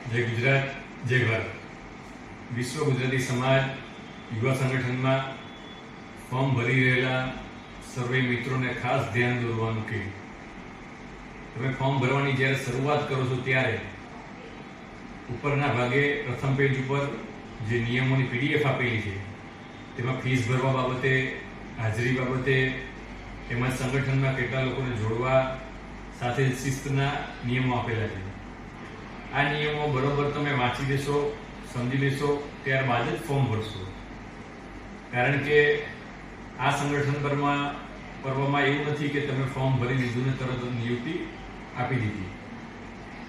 जय गुजरात जय भारत। विश्व गुजराती समाज युवा संगठन में फॉर्म भरी रहेला सर्वे मित्रों ने खास ध्यान दौरवानुं के तमे फॉर्म भरवानी ज्यारे शरूआत करो छो त्यारे उपरना भागे प्रथम पेज पर जे नियमोनी पीडीएफ आपेली छे तेमां फीस भरवा बाबते, हाजरी बाबते, તેમજ સંગઠનમાં કેટલા લોકોને જોડવા સાથે શિસ્તના નિયમો આપેલા છે। આ નિયમો બરોબર તમે વાંચી લેશો, સમજી લેશો, ત્યારબાદ જ ફોર્મ ભરશો। કારણ કે આ સંગઠન પર્વમાં એવું નથી કે તમે ફોર્મ ભરી દીધું ને તરત નિયુક્તિ આપી દીધી।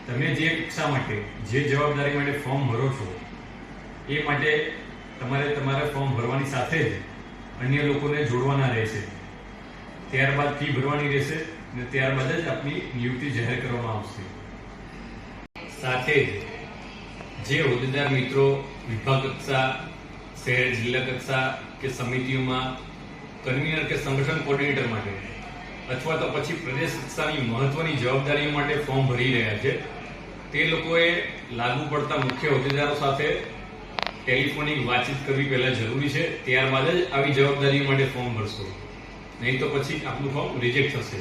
તમે જે કક્ષા માટે, જે જવાબદારી માટે ફોર્મ ભરો છો એ માટે તમારે તમારા ફોર્મ ભરવાની સાથે જ અન્ય લોકોને જોડવાના રહેશે। ત્યારબાદ ફી ભરવાની રહેશે અને ત્યારબાદ જ આપની નિયુક્તિ જાહેર કરવામાં આવશે। સાથે જે હોદ્દેદાર મિત્રો વિભાગ કક્ષા, શહેર જિલ્લા કક્ષા કે સમિતિઓમાં કન્વીનર કે સંગઠન કોર્ડિનેટર માટે અથવા તો પછી પ્રદેશ કક્ષાની મહત્વની જવાબદારીઓ માટે ફોર્મ ભરી રહ્યા છે તે લોકોએ લાગુ પડતા મુખ્ય હોદ્દેદારો સાથે ટેલિફોનિક વાતચીત કરવી પહેલા જરૂરી છે। ત્યારબાદ જ આવી જવાબદારીઓ માટે ફોર્મ ભરશો, नहीं तो पछी आपनु फॉर्म रिजेक्ट थशे।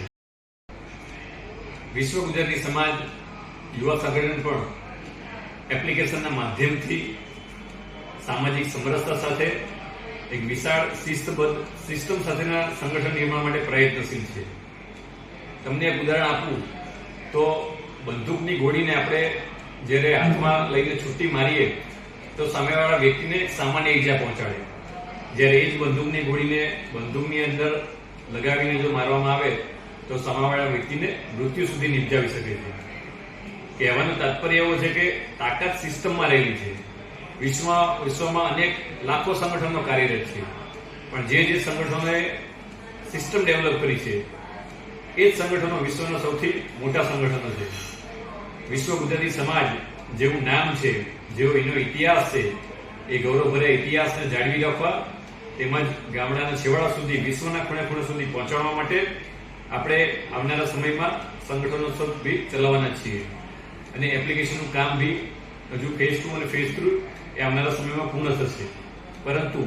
विश्व गुजराती समाज युवा संगठन पण एप्लिकेशनना माध्यमथी सामाजिक समरसता साथे एक विशाळ शिस्तबद्ध सिस्टम साथेना संगठन निर्माण माटे प्रयत्नशील छे। तमने एक उदाहरण आपू तो बंदूकनी गोळीने आपणे ज्यारे हाथमां लईने छुट्टी मारीए तो सामेवाळा व्यक्तिने सामान्य ईजा पहोंचाडे, ज्यारे ए ज बंदूकनी गोळीने बंदूकनी अंदर लगावीने जो मारवामां आवे तो सामेवाळा व्यक्तिने मृत्यु सुधी निपजावी शके छे। कहेवानुं तात्पर्य एवुं छे के ताकत सिस्टममां रहेली छे। विश्वमां अनेक लाखो संगठनो कार्यरत छे, पण जे संगठनोए सिस्टम डेवलप करी छे ए ज संगठनो विश्वना सौथी मोटा संगठनो छे। विश्व गुजराती समाज जेवुं नाम छे, जेवो एनो इतिहास छे, ए गौरवभर्या इतिहासने जाळवी राखवा તેમજ ગામડાના છેવાડા સુધી, વિશ્વના ખૂણે ખૂણે સુધી પહોંચાડવા માટે આપણે આવનારા સમયમાં સંગઠનોત્સવ બી ચલાવવાના છીએ અને એપ્લિકેશનનું કામ બી હજુ ફેઝ 2 અને ફેઝ 3 એ આવનારા સમયમાં પૂર્ણ થશે। પરંતુ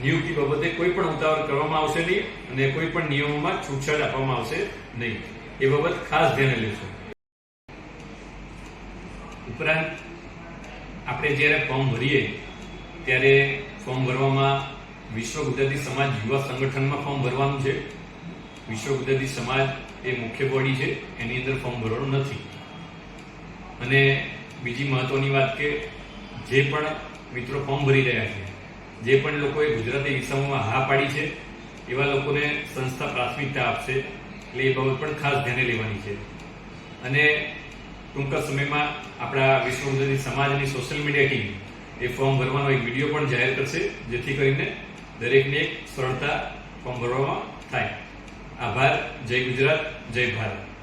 નિયુક્તિ બાબતે કોઈ પણ ઉતાવળ કરવામાં આવશે નહીં અને કોઈ પણ નિયમોમાં છૂટછાટ આપવામાં આવશે નહીં, એ બાબત ખાસ ધ્યાને લેશો। ઉપરાંત આપણે જ્યારે ફોર્મ ભરીએ ત્યારે ફોર્મ ભરવામાં विश्व गुजराती समाज युवा संगठन में फॉर्म भरवानुं छे। विश्व गुजराती समाज ए मुख्य बॉडी छे, एनी अंदर फॉर्म भरवानुं नथी। अने बीजी महत्वनी वात के जे पण मित्रों फॉर्म भरी रह्या छे, जे पण लोकोए गुजराती विषयोमां हा पाडी छे एवा लोकोने संस्था प्राथमिकता आपशे, એટલે એ બાબત પણ ખાસ ધ્યાને લેવાની છે। અને ટૂંકા સમયમાં આપણા વિશ્વ ગુજરાતી સમાજની સોશિયલ મીડિયા ટીમ એ ફોર્મ ભરવાનો એક વિડીયો પણ જાહેર કરશે, જેથી કરીને દરેકને એક સરળતા ફોર્મ ભરવામાં થાય। આભાર। જય ગુજરાત જય ભારત।